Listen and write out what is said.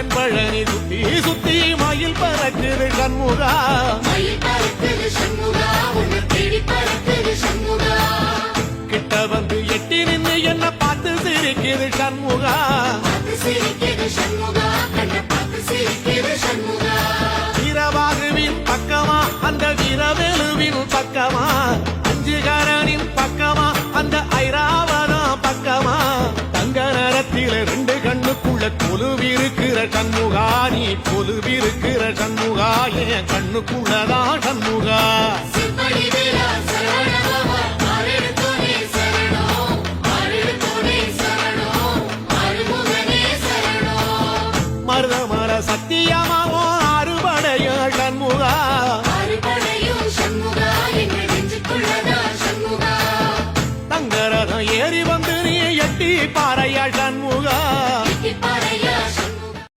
தென்பழனி சுத்தி சுத்தி மயில் பறக்குது சண்முகா, கிட்ட வந்து எட்டி நின்று என்ன பார்த்து சிரிக்குது சண்முகா, வீரவாகுவின் பக்கமா அந்த வீரவேலுவின் பக்கமா, அஞ்சுகாரனின் பக்கமா அந்த ஐராவதம் பக்கமா, தங்க நேரத்தில ரெண்டு கண்ணுக்குள்ள கொலுவிருக்கிற சண்முகா, நீ கொலுவிருக்கிற சண்முகா, என் கண்ணுக்குள்ளதான் சண்முகா. மருதமர சத்தியமாவோ